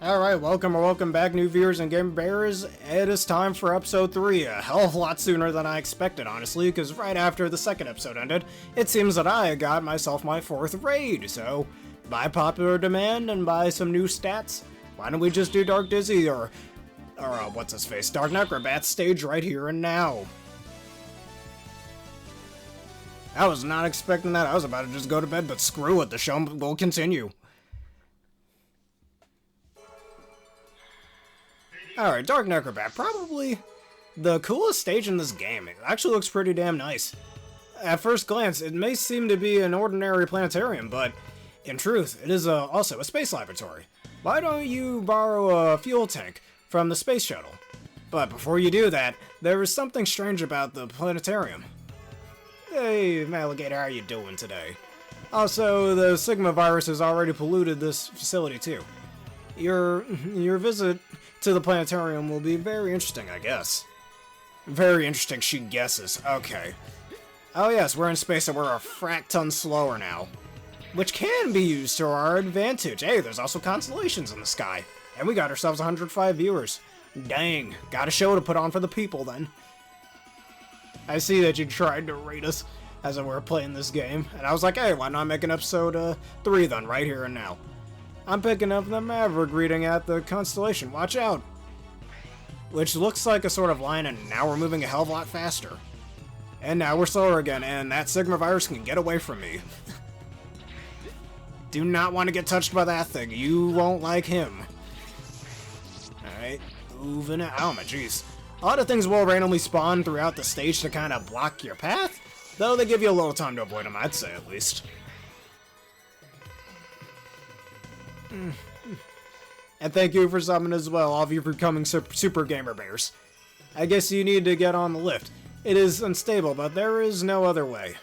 Alright, welcome back, new viewers and game bears. It is time for episode 3, a hell of a lot sooner than I expected, honestly, because right after the second episode ended, it seems that I got myself my 4th raid, so by popular demand and by some new stats, why don't we just do Dark Dizzy or what's his face, Dark Necrobat stage right here and now. I was not expecting that. I was about to just go to bed, but screw it, the show will continue. Alright, Dark Necrobat, probably the coolest stage in this game. It actually looks pretty damn nice. At first glance, it may seem to be an ordinary planetarium, but in truth, it is also a space laboratory. Why don't you borrow a fuel tank from the space shuttle? But before you do that, there is something strange about the planetarium. Hey, Alligator, how you doing today? Also, the Sigma virus has already polluted this facility too. Your visit to the planetarium will be very interesting, I guess. Very interesting, she guesses. Okay. Oh yes, we're in space and we're a frack ton slower now. Which can be used to our advantage. Hey, there's also constellations in the sky. And we got ourselves 105 viewers. Dang, got a show to put on for the people then. I see that you tried to rate us as we were playing this game. And I was like, hey, why not make an episode 3 then, right here and now. I'm picking up the Maverick reading at the constellation. Watch out! Which looks like a sort of line, and now we're moving a hell of a lot faster. And now we're slower again, and that Sigma virus can get away from me. Do not want to get touched by that thing. You won't like him. Alright, moving it. Oh my jeez. A lot of things will randomly spawn throughout the stage to kind of block your path, though they give you a little time to avoid them, I'd say at least. And thank you for summon as well, all of you for becoming super gamer bears. I guess you need to get on the lift. It is unstable, but there is no other way.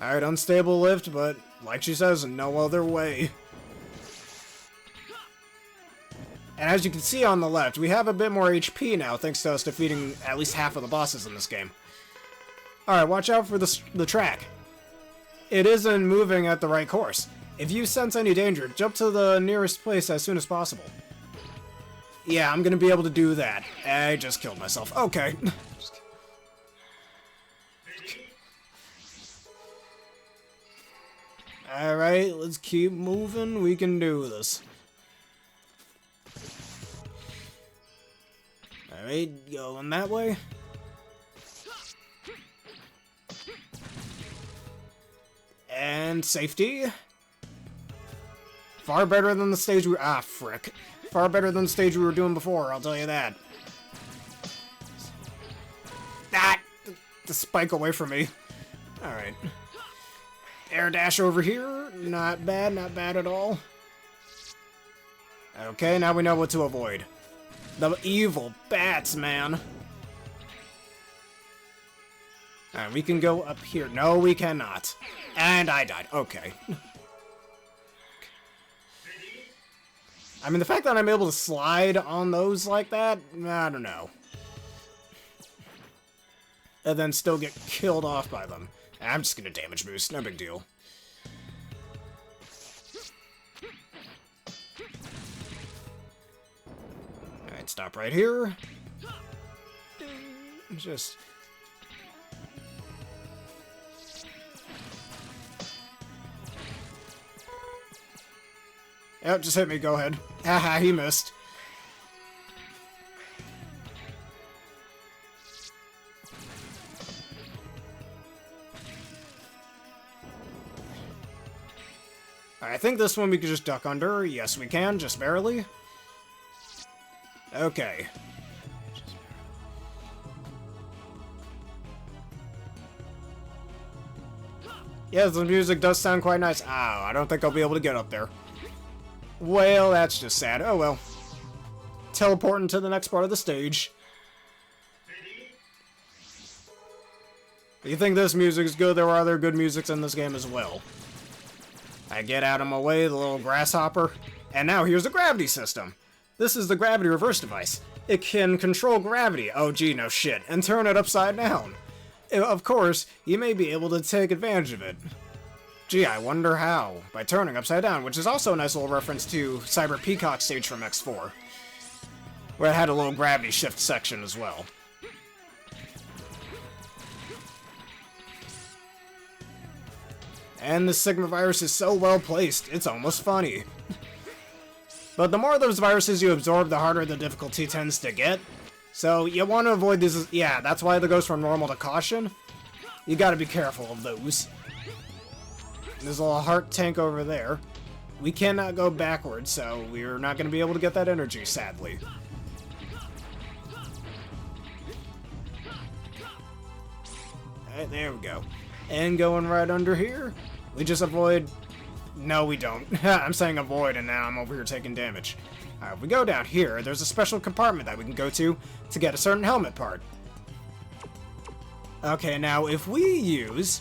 Alright, unstable lift, but like she says, no other way. And as you can see on the left, we have a bit more HP now, thanks to us defeating at least half of the bosses in this game. Alright, watch out for the track. It isn't moving at the right course. If you sense any danger, jump to the nearest place as soon as possible. Yeah, I'm gonna be able to do that. I just killed myself. Okay. Alright, let's keep moving. We can do this. Alright, going that way. And safety. Far better than the stage we- ah, frick. Far better than the stage we were doing before, I'll tell you that. Ah! The spike away from me. Alright. Air dash over here. Not bad at all. Okay, now we know what to avoid. The evil bats, man. Alright, we can go up here. No, we cannot. And I died. Okay. I mean, the fact that I'm able to slide on those like that, I don't know. And then still get killed off by them. I'm just gonna damage boost, no big deal. Alright, stop right here. Just... Yep, just hit me, go ahead. Haha, he missed. I think this one we can just duck under. Yes, we can, just barely. Okay. Yeah, the music does sound quite nice. Ow, I don't think I'll be able to get up there. Well, that's just sad. Oh well. Teleporting to the next part of the stage. You think this music's good? There are other good musics in this game as well. I get out of my way, the little grasshopper. And now here's the gravity system. This is the gravity reverse device. It can control gravity, oh gee, no shit, and turn it upside down. Of course, you may be able to take advantage of it. Gee, I wonder how. By turning upside down, which is also a nice little reference to Cyber Peacock stage from X4, where it had a little gravity shift section as well. And the Sigma virus is so well placed, it's almost funny. But the more of those viruses you absorb, the harder the difficulty tends to get. So you want to avoid these. Yeah, that's why it goes from normal to caution. You gotta be careful of those. There's a little heart tank over there. We cannot go backwards, so we're not going to be able to get that energy, sadly. Alright, there we go. And going right under here, we just avoid... No, we don't. I'm saying avoid, and now I'm over here taking damage. Alright, if we go down here, there's a special compartment that we can go to get a certain helmet part. Okay, now if we use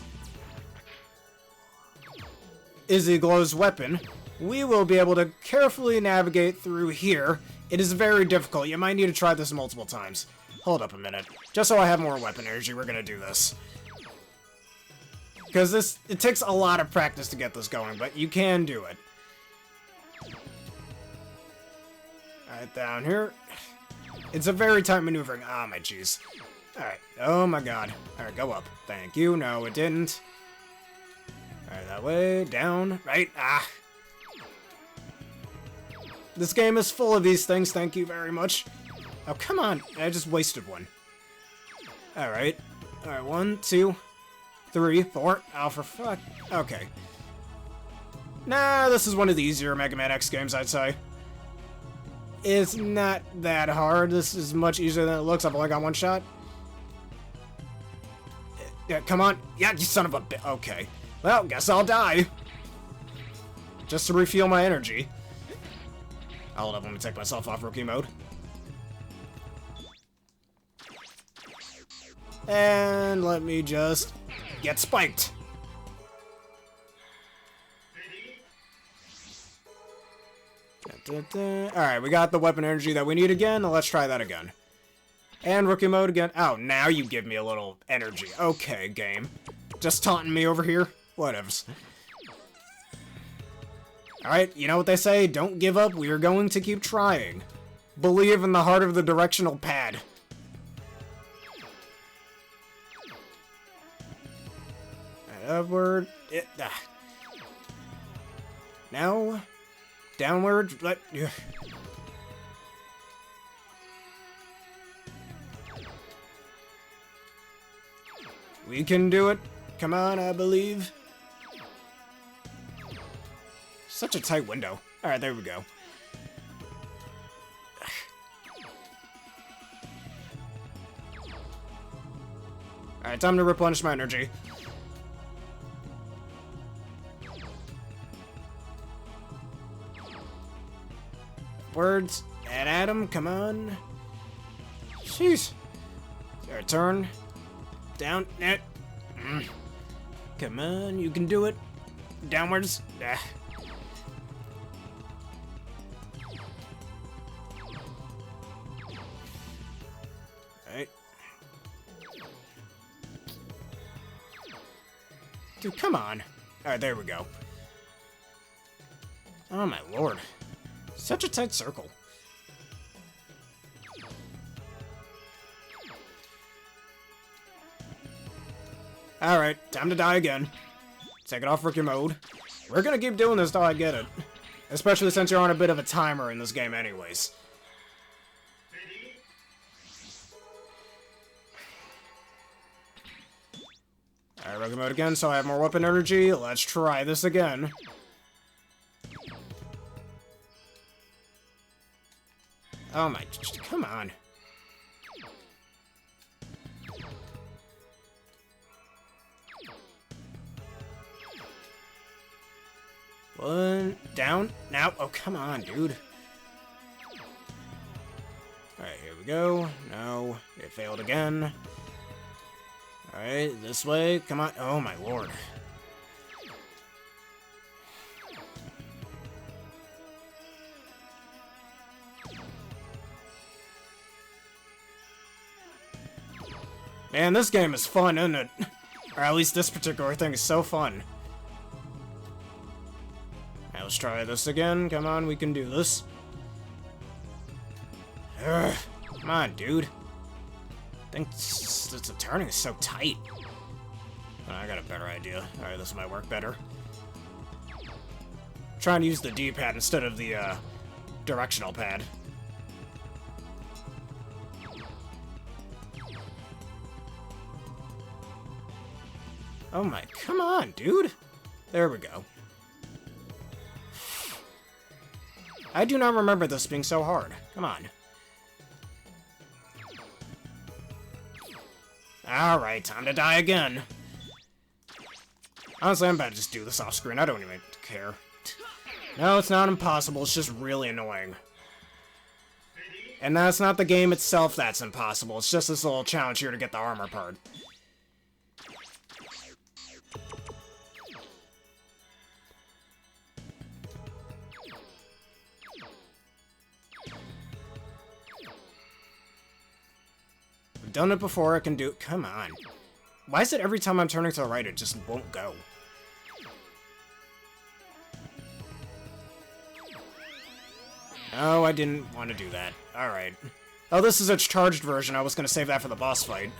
Izzy Glow's weapon, we will be able to carefully navigate through here. It is very difficult. You might need to try this multiple times. Hold up a minute. Just so I have more weapon energy, we're gonna do this. Because it takes a lot of practice to get this going, but you can do it. Alright, down here. It's a very tight maneuvering. Ah, my jeez. Alright. Oh my god. Alright, go up. Thank you. No, it didn't. Alright, that way. Down. Right. Ah. This game is full of these things. Thank you very much. Oh, come on. I just wasted one. Alright. Alright, 1, 2, 3, 4. Oh, for fuck. Okay. Nah, this is one of the easier Mega Man X games, I'd say. It's not that hard. This is much easier than it looks. I've only got one shot. Yeah, come on. Yeah, you son of a bitch. Okay. Well, guess I'll die. Just to refuel my energy. Hold up, let me take myself off rookie mode. And let me just get spiked. Alright, we got the weapon energy that we need again. Now let's try that again. And rookie mode again. Oh, now you give me a little energy. Okay, game. Just taunting me over here? Whatevs. Alright, you know what they say? Don't give up. We are going to keep trying. Believe in the heart of the directional pad. Upward. Now. Downward. We can do it. Come on, I believe. Such a tight window. Alright, there we go. Alright, time to replenish my energy. Words. And Adam, come on. Jeez. Our turn. Down. Come on, you can do it. Downwards. Alright. Dude, come on. Alright, there we go. Oh my lord. Such a tight circle. Alright, time to die again. Take it off rookie mode. We're gonna keep doing this till I get it. Especially since you're on a bit of a timer in this game anyways. Alright, rookie mode again, so I have more weapon energy. Let's try this again. Oh my, come on. One, down, now, oh come on, dude. Alright, here we go. No, it failed again. Alright, this way, come on, oh my lord. Man, this game is fun, isn't it? Or at least this particular thing is so fun. let's try this again. Come on, we can do this. Ugh, come on, dude. I think the turning is so tight. Oh, I got a better idea. Alright, this might work better. Trying to use the D-pad instead of the directional pad. Oh my, come on, dude. There we go. I do not remember this being so hard. Come on. Alright, time to die again. Honestly, I'm about to just do this off screen. I don't even care. No, it's not impossible. It's just really annoying. And that's not the game itself that's impossible. It's just this little challenge here to get the armor part. I've done it before. I can do it. Come on. Why is it every time I'm turning to the right, it just won't go? Oh, I didn't want to do that. Alright. Oh, this is a charged version. I was going to save that for the boss fight.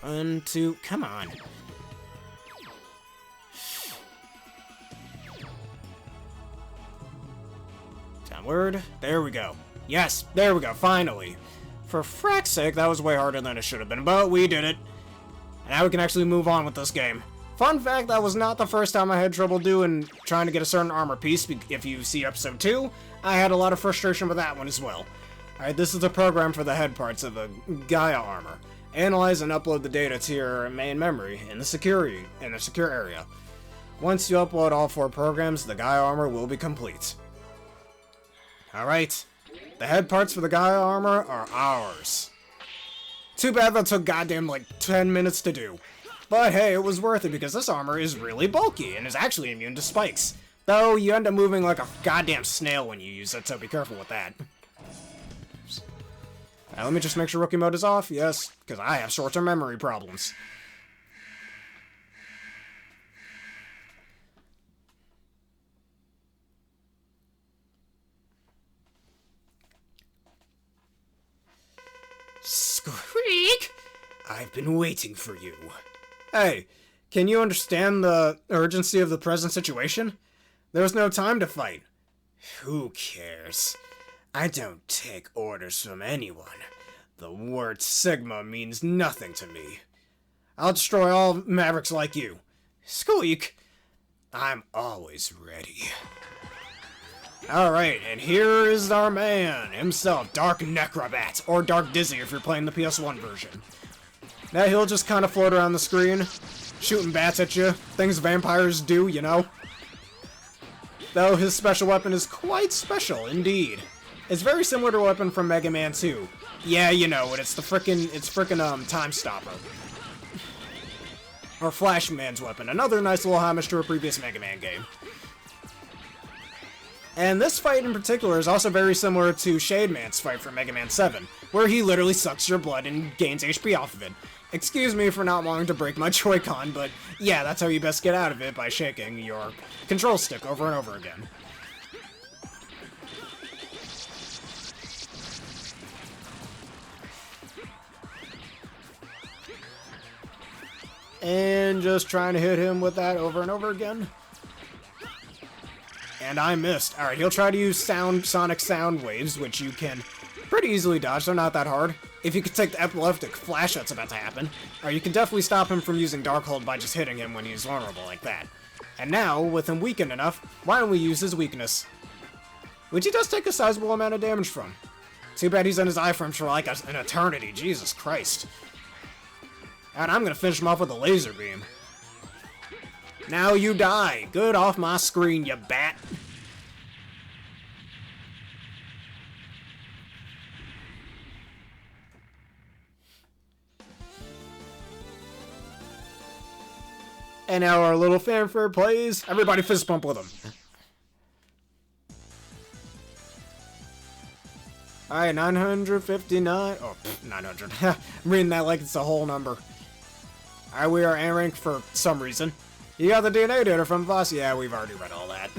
One, two, come on. Downward. There we go. Yes, there we go, finally. For frack's sake, that was way harder than it should have been, but we did it. And now we can actually move on with this game. Fun fact, that was not the first time I had trouble trying to get a certain armor piece. If you see episode 2, I had a lot of frustration with that one as well. Alright, this is the program for the head parts of the Gaia armor. Analyze and upload the data to your main memory in the secure area. Once you upload all 4 programs, the Gaia armor will be complete. Alright, the head parts for the Gaia armor are ours. Too bad that took goddamn like 10 minutes to do. But hey, it was worth it because this armor is really bulky and is actually immune to spikes. Though you end up moving like a goddamn snail when you use it, so be careful with that. Now, let me just make sure rookie mode is off. Yes, because I have short-term memory problems. Squeak! I've been waiting for you. Hey, can you understand the urgency of the present situation? There's no time to fight. Who cares? I don't take orders from anyone. The word Sigma means nothing to me. I'll destroy all Mavericks like you. Squeak! I'm always ready. Alright, and here is our man himself, Dark Necrobat, or Dark Dizzy if you're playing the PS1 version. Now he'll just kind of float around the screen, shooting bats at you, things vampires do, you know? Though his special weapon is quite special, indeed. It's very similar to a weapon from Mega Man 2. Yeah, you know it, it's frickin' Time Stopper. Or Flashman's weapon, another nice little homage to a previous Mega Man game. And this fight in particular is also very similar to Shademan's fight from Mega Man 7, where he literally sucks your blood and gains HP off of it. Excuse me for not wanting to break my Joy-Con, but yeah, that's how you best get out of it, by shaking your control stick over and over again. And just trying to hit him with that over and over again. And I missed. Alright, he'll try to use sonic sound waves, which you can pretty easily dodge. They're not that hard. If you could take the epileptic flash that's about to happen. Or you can definitely stop him from using Darkhold by just hitting him when he's vulnerable like that. And now, with him weakened enough, why don't we use his weakness? Which he does take a sizable amount of damage from. Too bad he's on his iframes for like an eternity. Jesus Christ. And I'm gonna finish him off with a laser beam. Now you die. Good off my screen, you bat. And now our little fanfare plays. Everybody fist bump with him. Alright, 959. Oh, 900. I'm reading that like it's a whole number. Alright, we are A rank for some reason. You got the DNA data from Voss? Yeah, we've already read all that.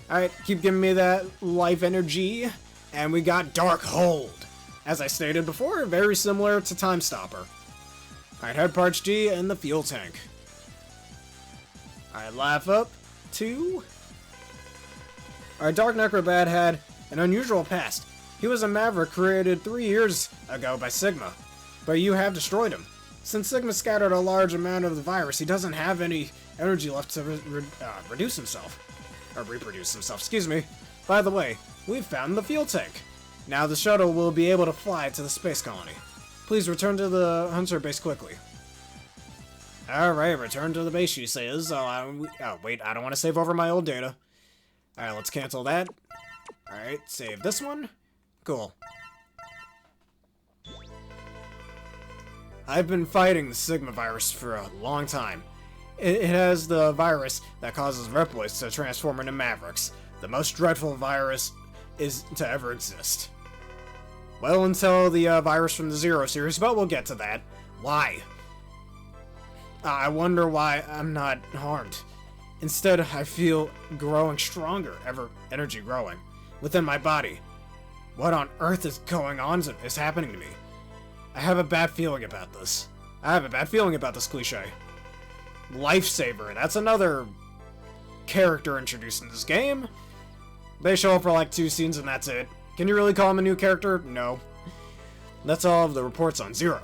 Alright, keep giving me that life energy. And we got Dark Hold. As I stated before, very similar to Time Stopper. Alright, Head Parts G and the Fuel Tank. Alright, Laugh Up 2. Alright, Dark Necrobat had an unusual past. He was a Maverick created 3 years ago by Sigma, but you have destroyed him. Since Sigma scattered a large amount of the virus, he doesn't have any energy left to reduce himself. Or reproduce himself, excuse me. By the way, we've found the fuel tank. Now the shuttle will be able to fly to the space colony. Please return to the Hunter base quickly. Alright, return to the base, she says. Oh, wait, I don't want to save over my old data. Alright, let's cancel that. Alright, save this one. Cool. I've been fighting the Sigma virus for a long time. It has the virus that causes Reploids to transform into Mavericks. The most dreadful virus is to ever exist. Well, until the virus from the Zero series, but we'll get to that. Why? I wonder why I'm not harmed. Instead, I feel growing stronger, energy growing, within my body. What on earth is going on is happening to me? I have a bad feeling about this. Cliche. Lifesaver, that's another character introduced in this game. They show up for like 2 scenes and that's it. Can you really call him a new character? No. That's all of the reports on Zero.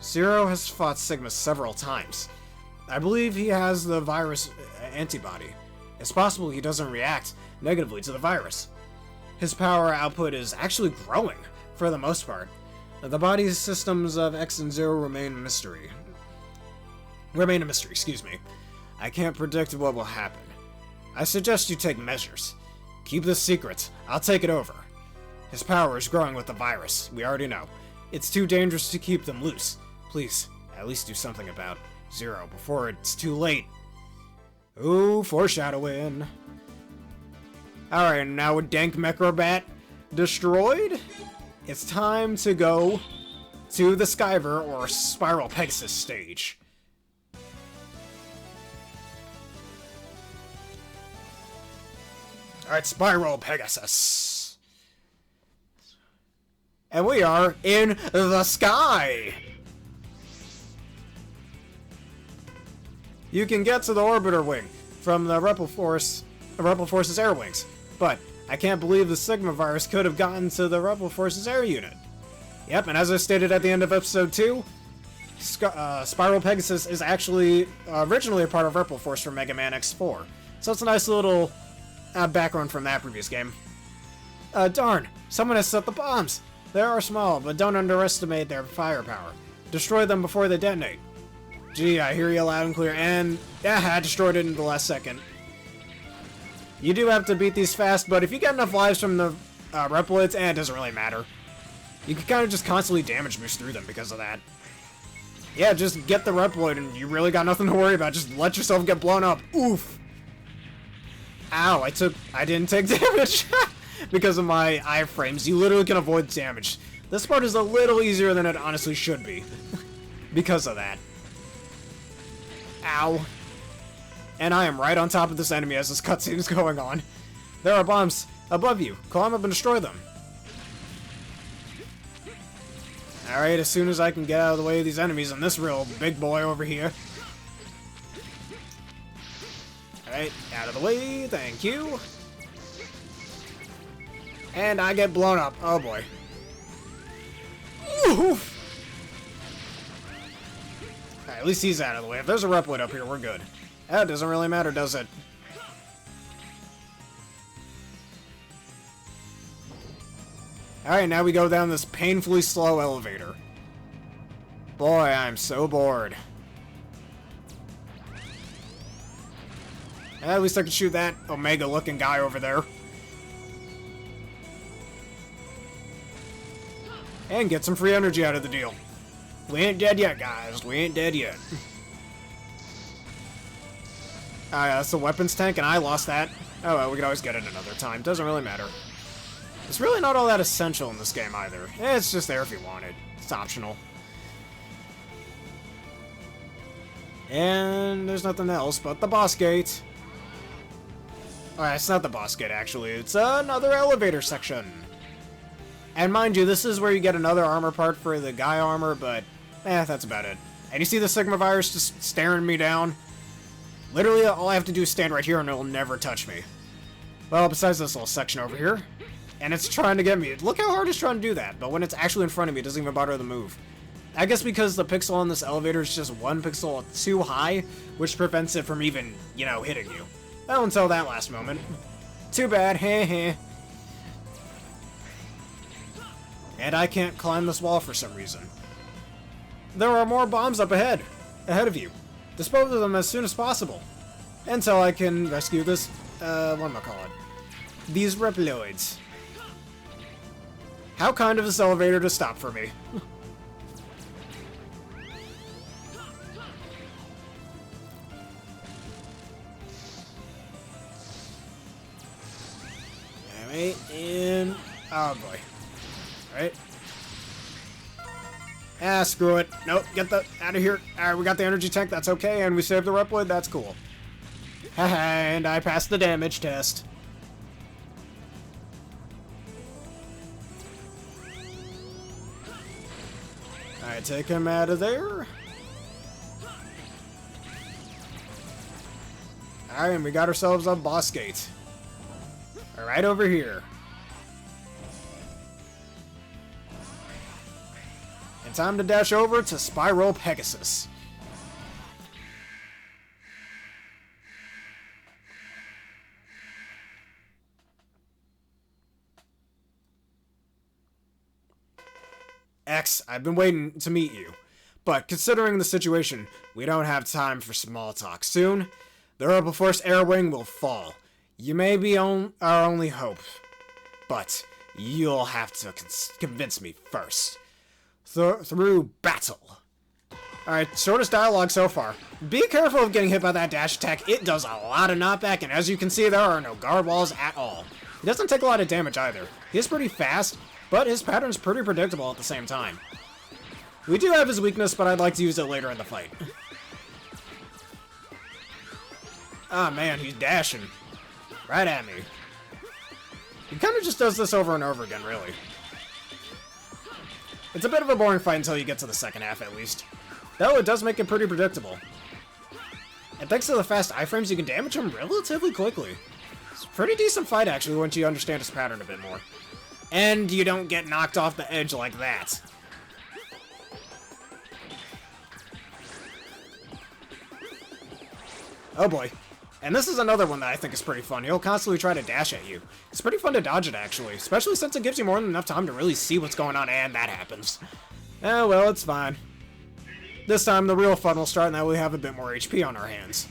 Zero has fought Sigma several times. I believe he has the virus antibody. It's possible he doesn't react negatively to the virus. His power output is actually growing, for the most part. The body systems of X and Zero remain a mystery, excuse me. I can't predict what will happen. I suggest you take measures. Keep this secret. I'll take it over. His power is growing with the virus. We already know. It's too dangerous to keep them loose. Please, at least do something about Zero before it's too late. Ooh, foreshadowing. Alright, now with Dank Necrobat destroyed, it's time to go to the Skyver or Spiral Pegasus stage. Alright, Spiral Pegasus. And we are in the sky! You can get to the Orbiter Wing from the Rebel Force's air wings, but I can't believe the Sigma virus could have gotten to the Rebel Force's air unit. Yep, and as I stated at the end of episode 2, Spiral Pegasus is actually originally a part of Rebel Force from Mega Man X4, so it's a nice little background from that previous game. Darn, someone has set the bombs! They are small, but don't underestimate their firepower. Destroy them before they detonate. Gee, I hear you loud and clear, and I destroyed it in the last second. You do have to beat these fast, but if you get enough lives from the Reploids, it doesn't really matter. You can kind of just constantly damage boost through them because of that. Yeah, just get the Reploid and you really got nothing to worry about. Just let yourself get blown up. Oof. Ow, I didn't take damage because of my iframes. You literally can avoid damage. This part is a little easier than it honestly should be because of that. Ow. And I am right on top of this enemy as this cutscene is going on. There are bombs above you. Climb up and destroy them. Alright, as soon as I can get out of the way of these enemies and this real big boy over here. Alright, out of the way, thank you. And I get blown up. Oh boy. Oof. Alright, at least he's out of the way. If there's a Reploid up here, we're good. That doesn't really matter, does it? Alright, now we go down this painfully slow elevator. Boy, I'm so bored. At least I can shoot that Omega-looking guy over there. And get some free energy out of the deal. We ain't dead yet, guys. We ain't dead yet. That's the weapons tank, and I lost that. Oh well, we can always get it another time. Doesn't really matter. It's really not all that essential in this game either. It's just there if you want it. It's optional. And there's nothing else but the boss gate. Alright, it's not the boss gate actually. It's another elevator section. And mind you, this is where you get another armor part for the guy armor, but that's about it. And you see the Sigma virus just staring me down? Literally, all I have to do is stand right here and it'll never touch me. Well, besides this little section over here. And it's trying to get me. Look how hard it's trying to do that, but when it's actually in front of me, it doesn't even bother to move. I guess because the pixel on this elevator is just one pixel too high, which prevents it from even, you know, hitting you. Well, until that last moment. Too bad, heh heh. And I can't climb this wall for some reason. There are more bombs up ahead of you. Dispose of them as soon as possible. Until I can rescue this, what am I calling? These Reploids. How kind of this elevator to stop for me. Alright, and... oh boy. Alright. Ah, screw it. Nope, get the out of here. Alright, we got the energy tank, that's okay, and we saved the Reploid, that's cool. Haha, and I passed the damage test. Alright, take him out of there. Alright, and we got ourselves a boss gate. Right over here. And time to dash over to Spiral Pegasus. X, I've been waiting to meet you. But considering the situation, we don't have time for small talk. Soon, the Rebel Force Air Wing will fall. You may be our only hope, but you'll have to convince me first. Through battle. Alright, shortest dialogue so far. Be careful of getting hit by that dash attack. It does a lot of knockback, and as you can see, there are no guard walls at all. He doesn't take a lot of damage either. He is pretty fast, but his pattern's pretty predictable at the same time. We do have his weakness, but I'd like to use it later in the fight. Ah, man, he's dashing. Right at me. He kind of just does this over and over again, really. It's a bit of a boring fight until you get to the second half, at least. Though it does make it pretty predictable. And thanks to the fast iframes, you can damage him relatively quickly. It's a pretty decent fight, actually, once you understand his pattern a bit more. And you don't get knocked off the edge like that. Oh boy. And this is another one that I think is pretty fun. He'll constantly try to dash at you. It's pretty fun to dodge it, actually. Especially since it gives you more than enough time to really see what's going on, and that happens. Oh, well, it's fine. This time, the real fun will start, and that we have a bit more HP on our hands.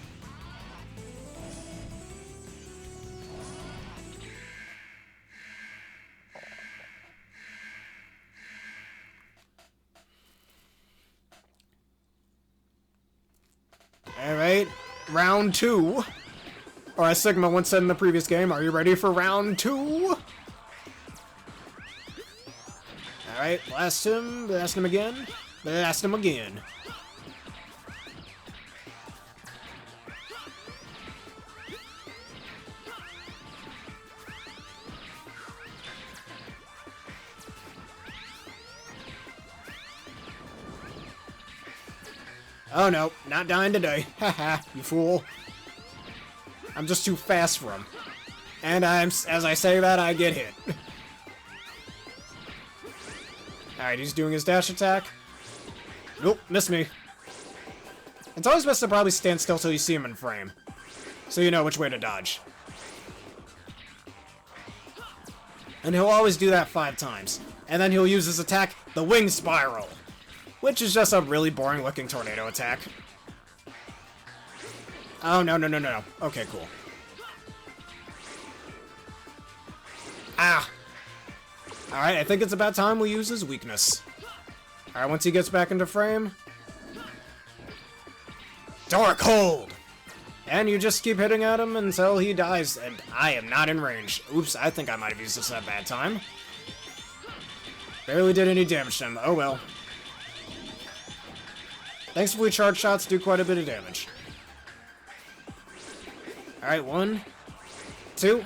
Alright, round 2. Or as Sigma once said in the previous game, are you ready for round 2? Alright, blast him again, blast him again. Oh no, not dying today. Haha, you fool. I'm just too fast for him. And as I say that, I get hit. Alright, he's doing his dash attack. Nope, missed me. It's always best to probably stand still till you see him in frame, so you know which way to dodge. And he'll always do that 5 times. And then he'll use his attack, the Wing Spiral, which is just a really boring looking tornado attack. Oh, no, no, no, no, no. Okay, cool. Ah! Alright, I think it's about time we use his weakness. Alright, once he gets back into frame... Dark Hold! And you just keep hitting at him until he dies, and I am not in range. Oops, I think I might have used this at a bad time. Barely did any damage to him. Oh well. Thankfully, charge shots do quite a bit of damage. Alright, 1, 2,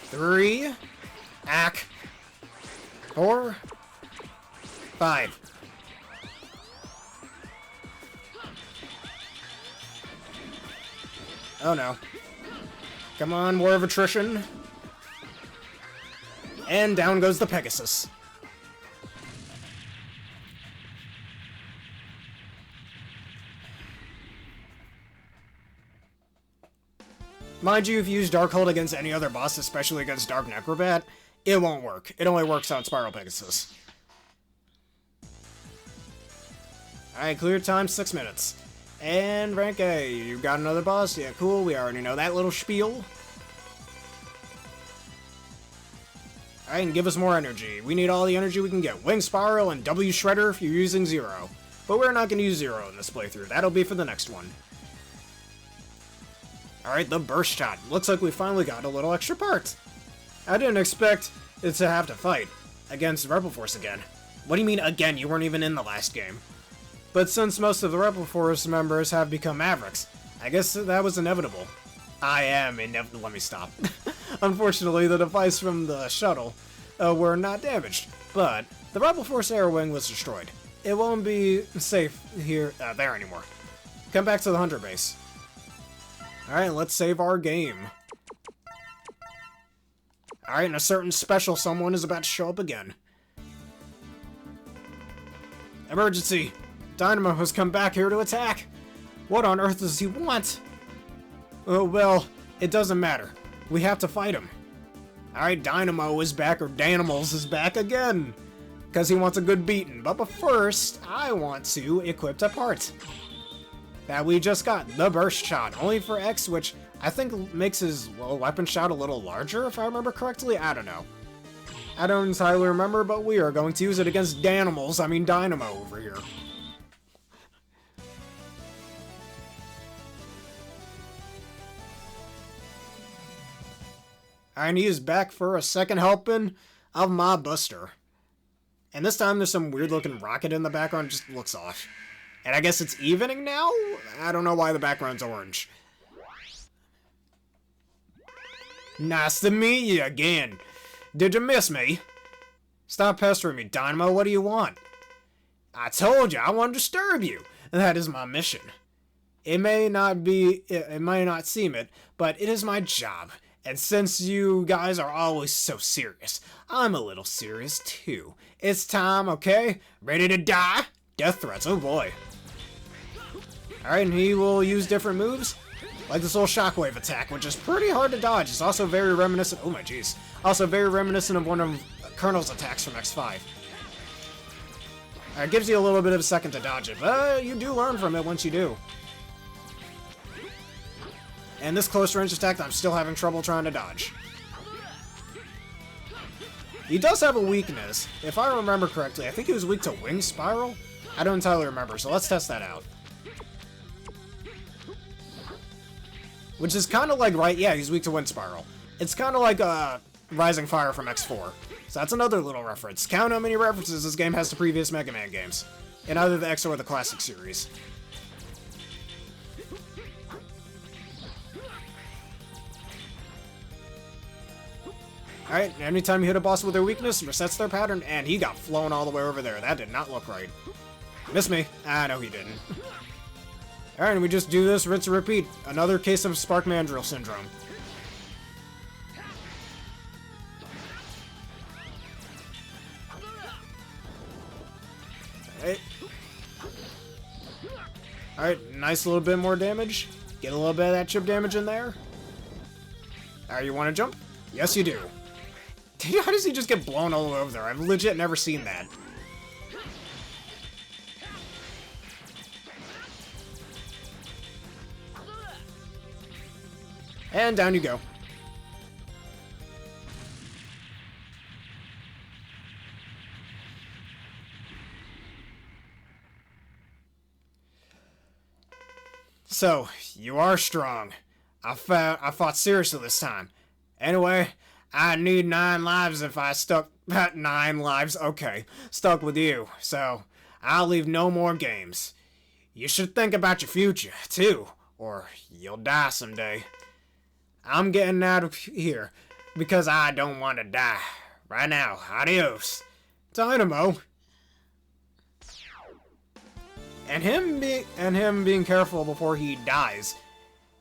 3, 4, 5. Oh no. Come on, War of Attrition. And down goes the Pegasus. Mind you, if you use Darkhold against any other boss, especially against Dark Necrobat, it won't work. It only works on Spiral Pegasus. Alright, clear time, 6 minutes. And rank A, you got another boss? Yeah, cool, we already know that little spiel. Alright, and give us more energy. We need all the energy we can get. Wing Spiral and W Shredder if you're using Zero. But we're not going to use Zero in this playthrough. That'll be for the next one. Alright, the Burst Shot. Looks like we finally got a little extra part. I didn't expect it to have to fight against Rebel Force again. What do you mean again? You weren't even in the last game. But since most of the Rebel Force members have become Mavericks, I guess that was inevitable. I am inevitable. Let me stop. Unfortunately, the device from the shuttle were not damaged, but the Rebel Force Air Wing was destroyed. It won't be safe there anymore. Come back to the Hunter base. Alright, let's save our game. Alright, and a certain special someone is about to show up again. Emergency! Dynamo has come back here to attack! What on earth does he want? Oh, well, it doesn't matter. We have to fight him. Alright, Dynamo is back, or Danimals is back again! Because he wants a good beating. But first, I want to equip the part that we just got, the Burst Shot, only for X, which I think makes his, well, weapon shot a little larger, if I remember correctly. I don't know. I don't entirely remember, but we are going to use it against Dynamo over here. And he is back for a second helping of my Buster. And this time there's some weird looking rocket in the background, just looks off. And I guess it's evening now? I don't know why the background's orange. Nice to meet you again. Did you miss me? Stop pestering me, Dynamo. What do you want? I told you I want to disturb you. That is my mission. It may not seem it, but it is my job. And since you guys are always so serious, I'm a little serious too. It's time, okay? Ready to die? Death threats, oh boy. Alright, and he will use different moves, like this little shockwave attack, which is pretty hard to dodge. It's also very reminiscent, oh my jeez, also very reminiscent of one of Colonel's attacks from X5. It gives you a little bit of a second to dodge it, but you do learn from it once you do. And this close range attack, I'm still having trouble trying to dodge. He does have a weakness. If I remember correctly, I think he was weak to Wing Spiral? I don't entirely remember, so let's test that out. Which is kind of like, right, yeah, he's weak to Wind Spiral. It's kind of like Rising Fire from X4. So that's another little reference. Count how many references this game has to previous Mega Man games. In either the X or the Classic series. Alright, anytime you hit a boss with their weakness, resets their pattern, and he got flown all the way over there. That did not look right. Missed me. Ah, no he didn't. Alright, and we just do this, rinse and repeat. Another case of Spark Mandrill Syndrome. Alright, nice little bit more damage. Get a little bit of that chip damage in there. Alright, you want to jump? Yes, you do. How does he just get blown all the way over there? I've legit never seen that. And down you go. So, you are strong. I fought seriously this time. Anyway, I need 9 lives if I stuck... 9 lives, okay. Stuck with you, so I'll leave no more games. You should think about your future, too, or you'll die someday. I'm getting out of here, because I don't want to die. Right now, adios. Dynamo. And him being careful before he dies,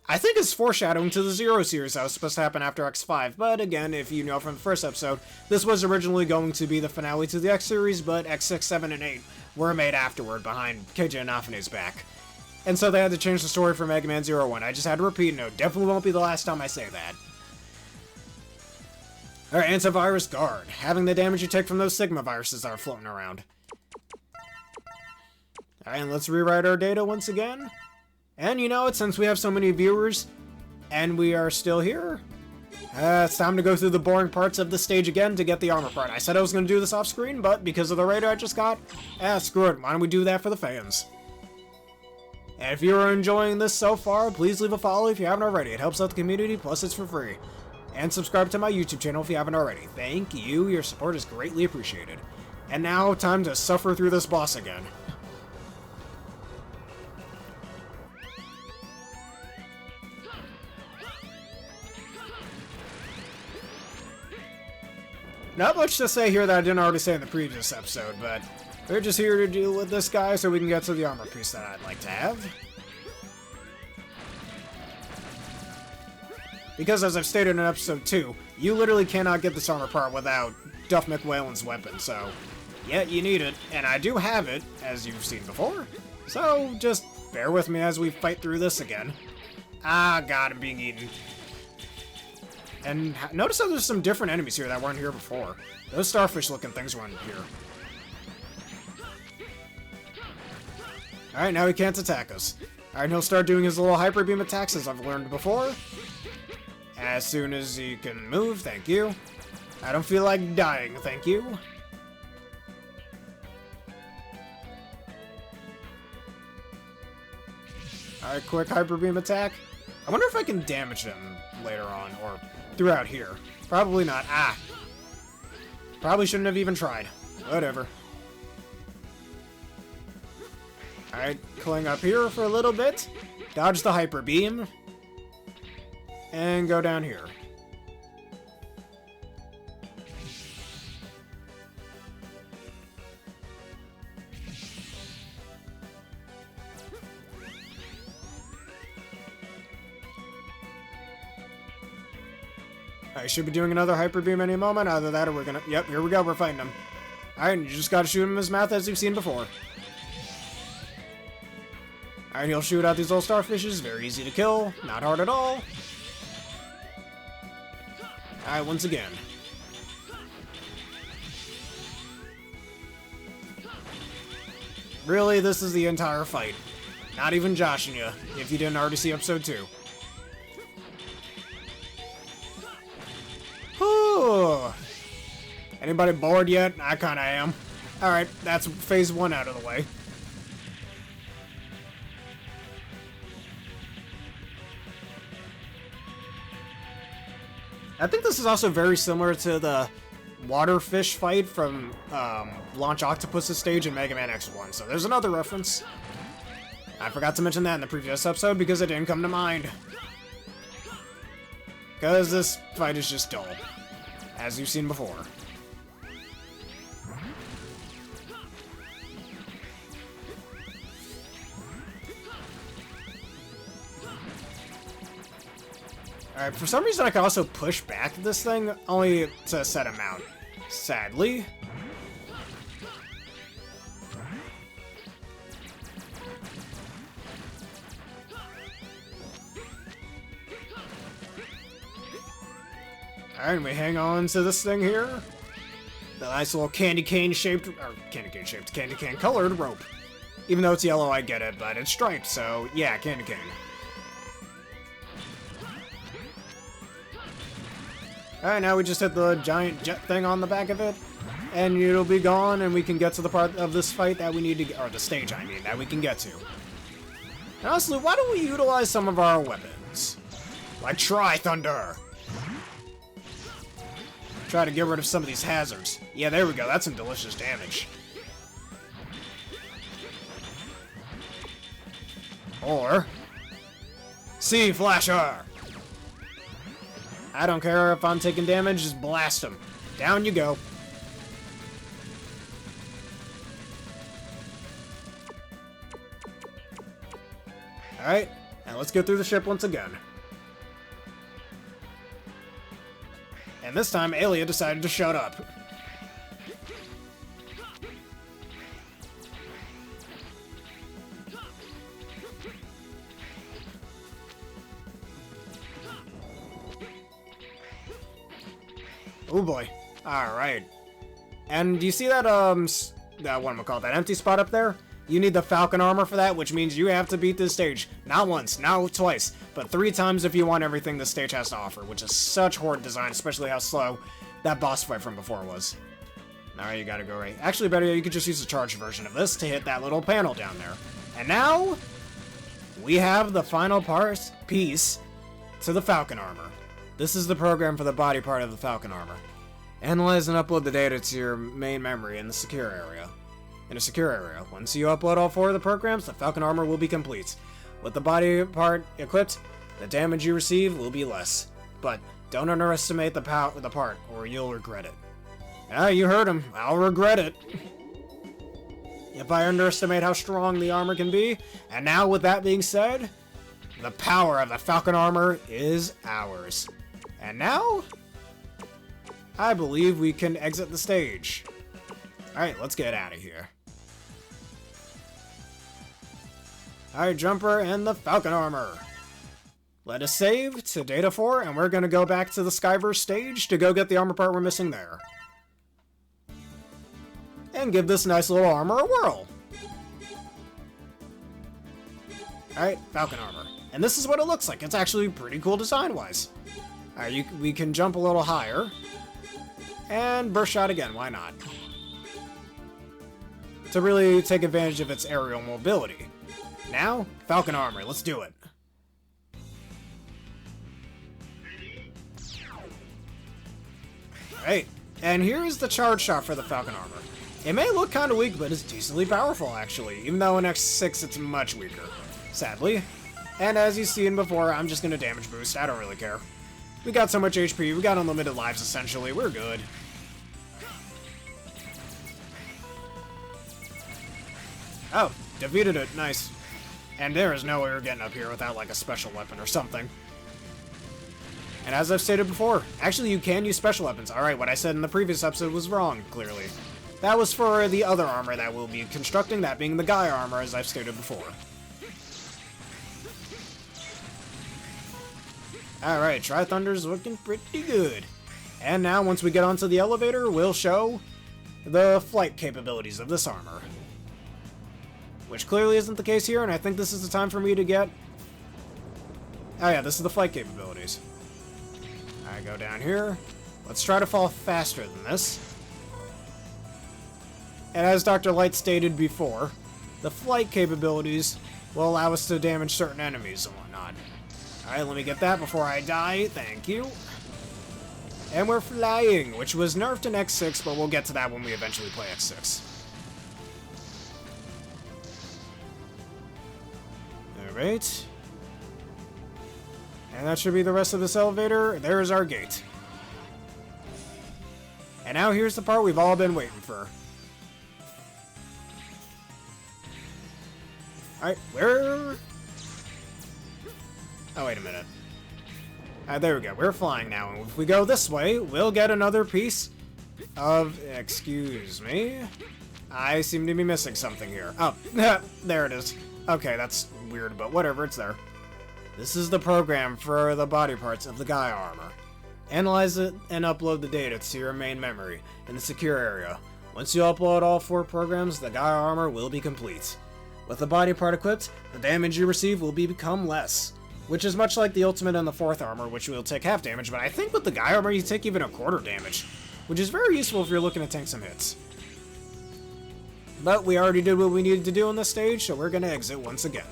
I think is foreshadowing to the Zero series that was supposed to happen after X5, but again, if you know from the first episode, this was originally going to be the finale to the X series, but X6, 7, and 8 were made afterward behind KJ Inafine's back. And so they had to change the story for Mega Man 01. I just had to repeat, no, definitely won't be the last time I say that. Alright, Antivirus Guard. Having the damage you take from those Sigma viruses that are floating around. Alright, and let's rewrite our data once again. And you know what, since we have so many viewers, and we are still here, it's time to go through the boring parts of the stage again to get the armor part. I said I was going to do this off screen, but because of the radar I just got, screw it, why don't we do that for the fans? And if you're enjoying this so far, please leave a follow if you haven't already. It helps out the community, plus it's for free. And subscribe to my YouTube channel if you haven't already. Thank you, your support is greatly appreciated. And now, time to suffer through this boss again. Not much to say here that I didn't already say in the previous episode, but we're just here to deal with this guy so we can get to the armor piece that I'd like to have. Because as I've stated in episode 2, you literally cannot get this armor part without Duff McWhalen's weapon, so yeah, you need it, and I do have it, as you've seen before, so just bear with me as we fight through this again. Ah, God, I'm being eaten. And notice how there's some different enemies here that weren't here before. Those starfish-looking things weren't here. Alright, now he can't attack us. Alright, he'll start doing his little hyper beam attacks as I've learned before. As soon as he can move, thank you. I don't feel like dying, thank you. Alright, quick hyper beam attack. I wonder if I can damage him later on, or throughout here. Probably not. Ah! Probably shouldn't have even tried. Whatever. Alright, cling up here for a little bit. Dodge the hyper beam. And go down here. I should be doing another hyper beam any moment. Either that or we're gonna... Yep, here we go. We're fighting him. Alright, you just gotta shoot him in his mouth as you've seen before. Alright, he'll shoot out these little starfishes. Very easy to kill. Not hard at all. Alright, once again. Really, this is the entire fight. Not even joshing you, if you didn't already see episode 2. Whew. Anybody bored yet? I kinda am. Alright, that's phase 1 out of the way. I think this is also very similar to the waterfish fight from Launch Octopus's stage in Mega Man X1, so there's another reference. I forgot to mention that in the previous episode because it didn't come to mind. Because this fight is just dull, as you've seen before. Alright, for some reason I can also push back this thing, only to set him out. Sadly. Alright, we hang on to this thing here. The nice little candy cane colored rope. Even though it's yellow, I get it, but it's striped, so yeah, candy cane. Alright, now we just hit the giant jet thing on the back of it, and it'll be gone, and we can get to the part of this fight that we need to get, or the stage, I mean, that we can get to. And honestly, why don't we utilize some of our weapons? Like Tri-Thunder! Try to get rid of some of these hazards. Yeah, there we go. That's some delicious damage. Or... Sea Flasher! I don't care if I'm taking damage, just blast them. Down you go. Alright, now let's go through the ship once again. And this time, Aelia decided to shut up. Oh boy. Alright. And do you see that, that empty spot up there? You need the Falcon armor for that, which means you have to beat this stage. Not once, not twice, but 3 times if you want everything this stage has to offer, which is such horde design, especially how slow that boss fight from before was. Alright, you gotta go right. Actually, better yet, you could just use the charged version of this to hit that little panel down there. And now, we have the final piece to the Falcon armor. This is the program for the body part of the Falcon armor. Analyze and upload the data to your main memory in the secure area. Once you upload all 4 of the programs, the Falcon armor will be complete. With the body part equipped, the damage you receive will be less. But don't underestimate the part, or you'll regret it. Ah, you heard him. I'll regret it. If I underestimate how strong the armor can be, and now with that being said, the power of the Falcon armor is ours. And now, I believe we can exit the stage. Alright, let's get out of here. Alright, Jumper and the Falcon armor. Let us save to Data 4, and we're gonna go back to the Skyverse stage to go get the armor part we're missing there. And give this nice little armor a whirl. Alright, Falcon armor. And this is what it looks like. It's actually pretty cool design-wise. Alright, we can jump a little higher. And burst shot again, why not? To really take advantage of its aerial mobility. Now, Falcon armor, let's do it. Alright, and here's the charge shot for the Falcon armor. It may look kind of weak, but it's decently powerful, actually, even though in X6 it's much weaker, sadly. And as you've seen before, I'm just gonna damage boost, I don't really care. We got so much HP, we got unlimited lives, essentially, we're good. Oh, defeated it, nice. And there is no way we're getting up here without, like, a special weapon or something. And as I've stated before, actually you can use special weapons. Alright, what I said in the previous episode was wrong, clearly. That was for the other armor that we'll be constructing, that being the Gaia armor, as I've stated before. Alright, Tri-Thunder's looking pretty good. And now, once we get onto the elevator, we'll show the flight capabilities of this armor. Which clearly isn't the case here, and I think this is the time for me to get... Oh yeah, this is the flight capabilities. I go down here. Let's try to fall faster than this. And as Dr. Light stated before, the flight capabilities will allow us to damage certain enemies and whatnot. Alright, let me get that before I die. Thank you. And we're flying, which was nerfed in X6, but we'll get to that when we eventually play X6. Alright. And that should be the rest of this elevator. There's our gate. And now here's the part we've all been waiting for. Alright, where... Oh, wait a minute. There we go. We're flying now. And if we go this way, we'll get another piece of... Excuse me. I seem to be missing something here. Oh, there it is. Okay, that's weird, but whatever, it's there. This is the program for the body parts of the Gaia armor. Analyze it and upload the data to your main memory in the secure area. Once you upload all 4 programs, the Gaia armor will be complete. With the body part equipped, the damage you receive will become less. Which is much like the ultimate and the 4th armor, which will take half damage, but I think with the Gaia armor you take even a quarter damage. Which is very useful if you're looking to tank some hits. But we already did what we needed to do on this stage, so we're gonna exit once again.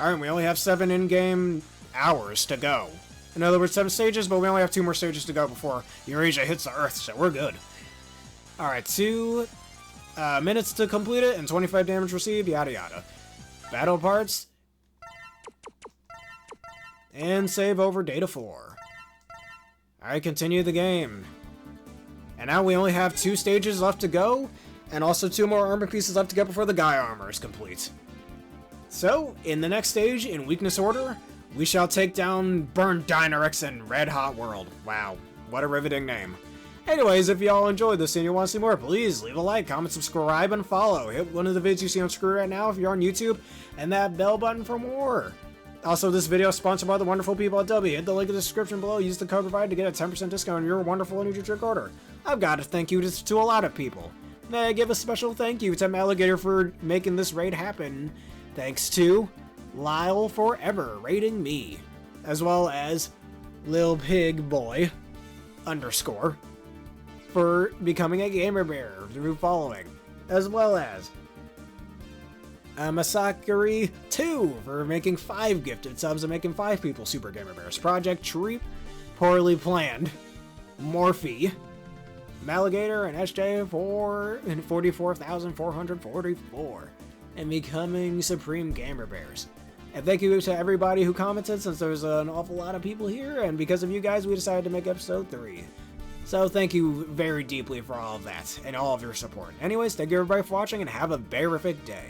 Alright, we only have 7 in-game hours to go. In other words, 7 stages, but we only have 2 more stages to go before Eurasia hits the Earth, so we're good. Alright, 2 minutes to complete it, and 25 damage received, yada yada. Battle parts. And save over data 4. Alright, continue the game. And now we only have 2 stages left to go, and also 2 more armor pieces left to get before the Guy armor is complete. So, in the next stage, in weakness order, we shall take down Burn Dynarix and Red Hot World. Wow, what a riveting name. Anyways, if y'all enjoyed this and you want to see more, please leave a like, comment, subscribe, and follow. Hit one of the vids you see on screen right now if you're on YouTube, and that bell button for more. Also, this video is sponsored by the wonderful people at W. Hit the link in the description below. Use the code provided to get a 10% discount on your wonderful energy drink order. I've got to thank you to a lot of people. May I give a special thank you to Alligator for making this raid happen. Thanks to Lyle Forever rating me, as well as Lil Pig Boy _ for becoming a gamer bear through following, as well as Masakari 2 for making 5 gifted subs and making 5 people super gamer bears. Project Treep, Poorly Planned, Morphe, Maligator, and SJ for 44,444, and becoming Supreme Gamer Bears. And thank you to everybody who commented, since there's an awful lot of people here, and because of you guys, we decided to make episode 3. So thank you very deeply for all of that, and all of your support. Anyways, thank you everybody for watching, and have a bearific day.